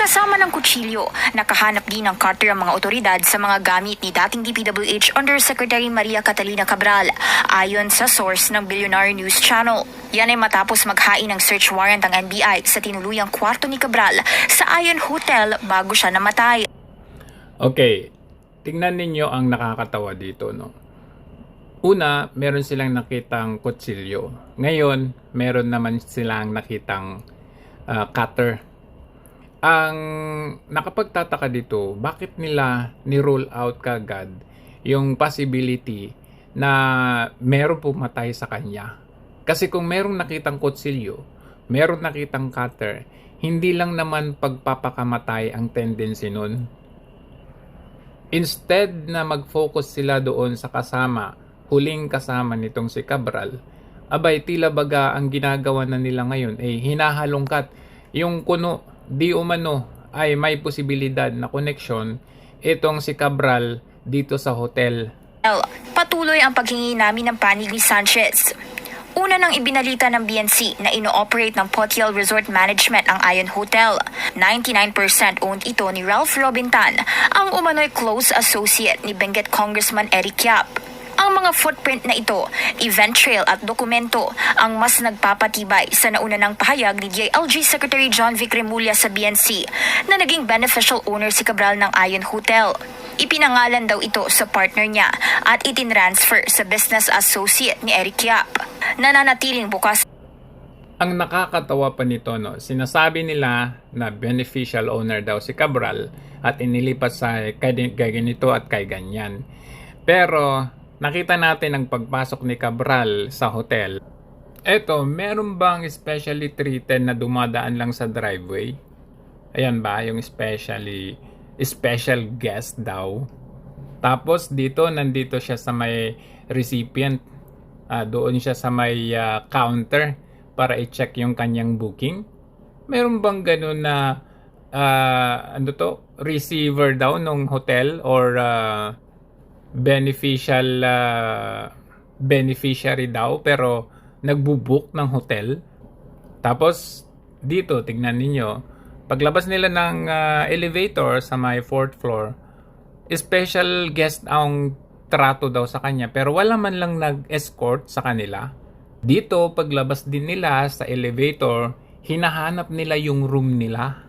Kasama ng kutsilyo, nakahanap din ng cutter ang mga otoridad sa mga gamit ni dating DPWH Undersecretary Maria Catalina Cabral, ayon sa source ng Billionaire News Channel. Yan ay matapos maghain ng search warrant ang NBI sa tinuluyang kwarto ni Cabral sa Ion Hotel bago siya namatay. Okay, tingnan ninyo ang nakakatawa dito, no? Una, meron silang nakitang kutsilyo. Ngayon, meron naman silang nakitang cutter. Ang nakapagtataka dito, bakit nila ni-rule out kagad yung possibility na meron pumatay sa kanya? Kasi kung merong nakitang kutsilyo, meron nakitang cutter, hindi lang naman pagpapakamatay ang tendency nun. Instead na mag-focus sila doon sa huling kasama nitong si Cabral, abay tila baga ang ginagawa na nila ngayon ay hinahalongkat yung kuno di umano ay may posibilidad na koneksyon itong si Cabral dito sa hotel. Patuloy ang paghingi namin ng panig ni Sanchez. Una nang ibinalita ng BNC na ino-operate ng Potiel Resort Management ang Ion Hotel. 99% owned ito ni Ralph Robintan, ang umano'y close associate ni Benguet Congressman Eric Yap. Ang mga footprint na ito, event trail at dokumento ang mas nagpapatibay sa nauna ng pahayag ni DILG Secretary John Vic Remulla sa BNC na naging beneficial owner si Cabral ng Ion Hotel. Ipinangalan daw ito sa partner niya at itinransfer sa business associate ni Eric Yap. Nananatiling bukas. Ang nakakatawa pa nito, no, sinasabi nila na beneficial owner daw si Cabral at inilipat sa kay ganito at kay ganyan. Pero nakita natin ang pagpasok ni Cabral sa hotel. Eto, meron bang specially treated na dumadaan lang sa driveway? Ayan ba, yung special guest daw. Tapos nandito siya sa may recipient. Doon siya sa may counter para i-check yung kanyang booking. Meron bang ganun na receiver daw ng hotel or beneficiary daw pero nagbubook ng hotel? Tapos dito tignan ninyo, paglabas nila ng elevator sa may 4th floor, special guest ang trato daw sa kanya pero wala man lang nag-escort sa kanila. Dito paglabas din nila sa elevator, hinahanap nila yung room nila.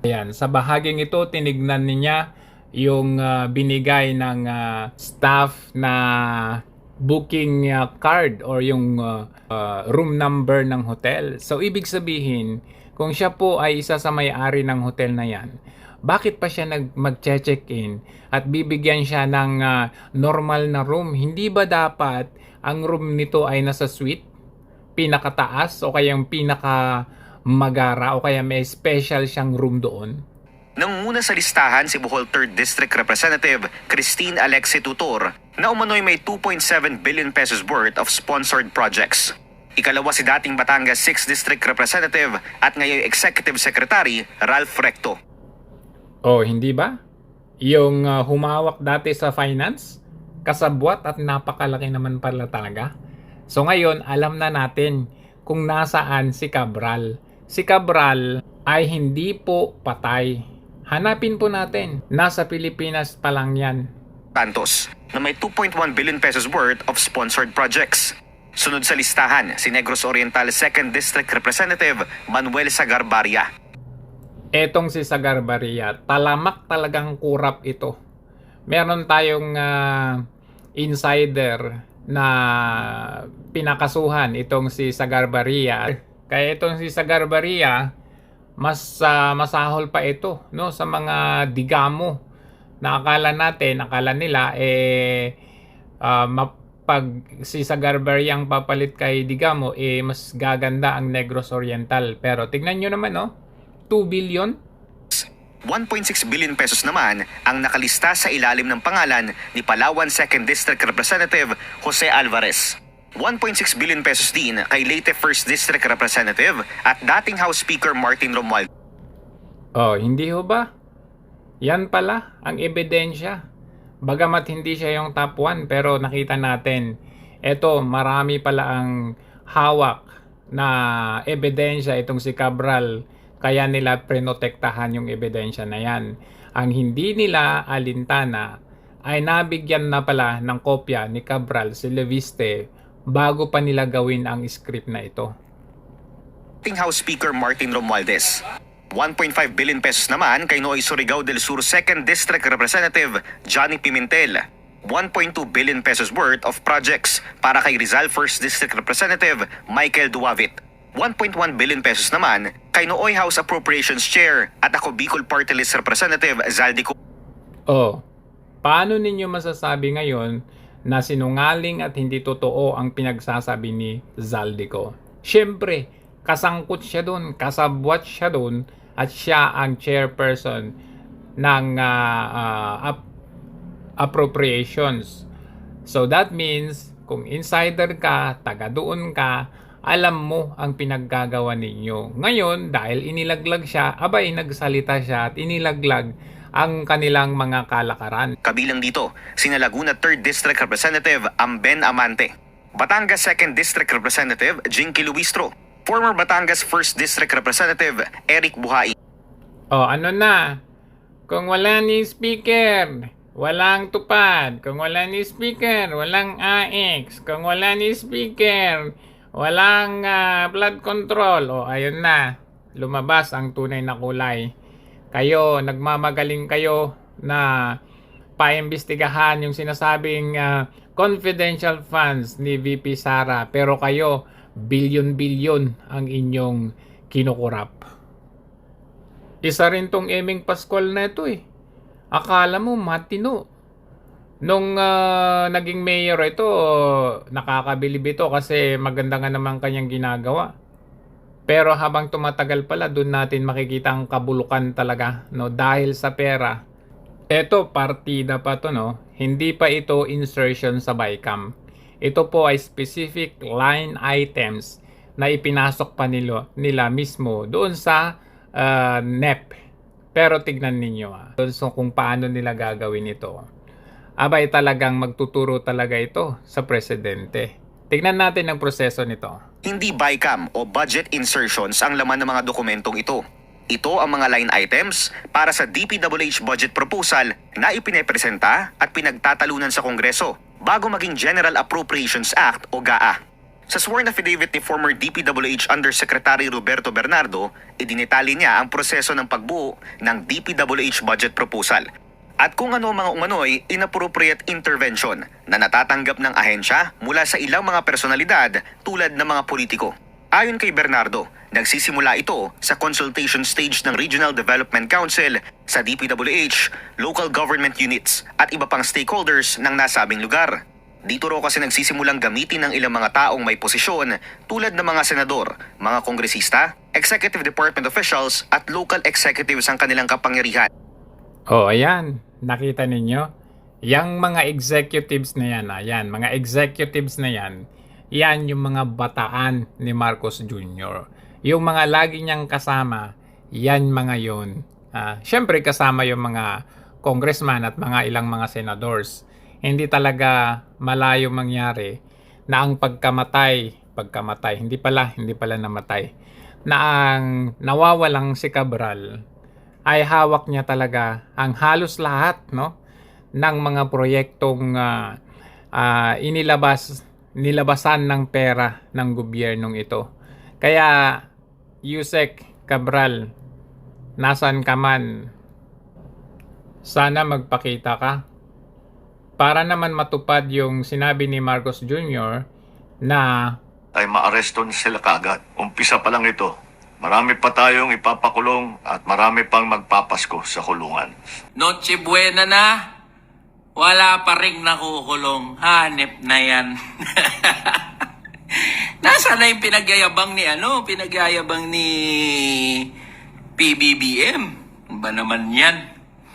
Ayan, sa bahaging ito, tinignan niya yung binigay ng staff na booking card or yung room number ng hotel. So, ibig sabihin, kung siya po ay isa sa may-ari ng hotel na yan, bakit pa siya mag-check-in at bibigyan siya ng normal na room? Hindi ba dapat ang room nito ay nasa suite, pinakataas o kaya yung magara o kaya may special siyang room doon? Nanguna sa listahan si Bohol 3rd District Representative Christine Alexi Tutor na umano'y may 2.7 billion pesos worth of sponsored projects. Ikalawa si dating Batangas 6th District Representative at ngayon Executive Secretary Ralph Recto. Oh, hindi ba? Yung humawak dati sa finance, kasabwat at napakalaki naman pala talaga. So ngayon, alam na natin kung nasaan si Cabral. Si Cabral ay hindi po patay. Hanapin po natin. Nasa Pilipinas pa lang yan. Santos na may 2.1 billion pesos worth of sponsored projects. Sunod sa listahan, si Negros Oriental 2nd District Representative Manuel Sagarbarria. Etong si Sagarbarria, talamak talagang kurap ito. Meron tayong insider na pinakasuhan itong si Sagarbarria. Kaya itong si Sagarbarria, mas masahol pa ito, no, sa mga digamo na akala nila pag si Sagarbarria ang papalit kay digamo, mas gaganda ang Negros Oriental. Pero tignan nyo naman, no, 2 billion. 1.6 billion pesos naman ang nakalista sa ilalim ng pangalan ni Palawan 2nd District Representative Jose Alvarez. 1.6 billion pesos din kay Leyte 1st District Representative at dating House Speaker Martin Romualdez. Oh, hindi ho ba? Yan pala ang ebidensya. Bagamat hindi siya yung top 1 pero nakita natin, eto marami pala ang hawak na ebidensya itong si Cabral, kaya nila prinotektahan yung ebidensya na yan. Ang hindi nila alintana ay nabigyan na pala ng kopya ni Cabral si Leviste bago pa nila gawin ang script na ito. House Speaker Martin Romualdez. 1.5 billion pesos naman kay Noy Surigao del Sur 2nd District Representative Johnny Pimentel. 1.2 billion pesos worth of projects para kay Rizal 1st District Representative Michael Duavit. 1.1 billion pesos naman kay Nooy House Appropriations Chair at ako Bicol Party List Representative Zaldico. Oh, paano ninyo masasabi ngayon na sinungaling at hindi totoo ang pinagsasabi ni Zaldico? Siyempre, kasangkot siya doon, kasabwat siya doon, at siya ang chairperson ng appropriations. So that means, kung insider ka, taga doon ka, alam mo ang pinaggagawa ninyo. Ngayon, dahil inilaglag siya, abay nagsalita siya at inilaglag ang kanilang mga kalakaran. Kabilang dito, sina Laguna 3rd District Representative Amben Amante, Batangas 2nd District Representative Jinky Luistro, former Batangas 1st District Representative Eric Buhai. O, ano na? Kung wala ni speaker, walang tupad. Kung wala ni speaker, walang AX. Kung wala ni speaker, walang flood control. O, ayun na. Lumabas ang tunay na kulay. Kayo, nagmamagaling kayo na paimbestigahan yung sinasabing confidential funds ni VP Sara. Pero kayo, bilyon-bilyon ang inyong kinukurap. Isa rin tong Eming Pascual na ito eh. Akala mo matino. Nung naging mayor ito, nakakabilib ito kasi maganda nga naman kanyang ginagawa. Pero habang tumatagal pala, doon natin makikita ang kabulukan talaga, no? Dahil sa pera. Ito, partida pa to, no? Hindi pa ito insertion sa BICAM. Ito po ay specific line items na ipinasok pa nila mismo doon sa NEP. Pero tignan ninyo so kung paano nila gagawin ito. Abay talagang magtuturo talaga ito sa presidente. Tignan natin ang proseso nito. Hindi BICAM o budget insertions ang laman ng mga dokumentong ito. Ito ang mga line items para sa DPWH budget proposal na ipinepresenta at pinagtatalunan sa Kongreso bago maging General Appropriations Act o GAA. Sa sworn affidavit ni former DPWH Undersecretary Roberto Bernardo, idinetali niya ang proseso ng pagbuo ng DPWH budget proposal at kung ano mga umano'y inappropriate intervention na natatanggap ng ahensya mula sa ilang mga personalidad tulad ng mga politiko. Ayon kay Bernardo, nagsisimula ito sa consultation stage ng Regional Development Council sa DPWH, local government units at iba pang stakeholders ng nasabing lugar. Dito raw kasi nagsisimulang gamitin ng ilang mga taong may posisyon tulad ng mga senador, mga kongresista, executive department officials at local executives ang kanilang kapangyarihan. Oh, ayan. Nakita ninyo? Yang mga executives na yan, ayan, mga executives na yan, yan yung mga bataan ni Marcos Jr. Yung mga lagi niyang kasama, yan mga yun. Siyempre kasama yung mga congressman at mga ilang mga senadors. Hindi talaga malayo mangyari na ang pagkamatay, hindi pala namatay, na ang nawawalang si Cabral ay hawak niya talaga ang halos lahat, no, ng mga proyektong nilabasan ng pera ng gobyernong ito. Kaya Yusek Cabral, nasan ka man, sana magpakita ka para naman matupad yung sinabi ni Marcos Jr. na ay maareston sila kaagad. Umpisa pa lang ito. Marami pa tayong ipapakulong at marami pang magpapasko sa kulungan. Noche buena na. Wala pa rin nakukulong. Hanep na yan. Nasaan na yung pinagyayabang ni PBBM? Ba naman yan?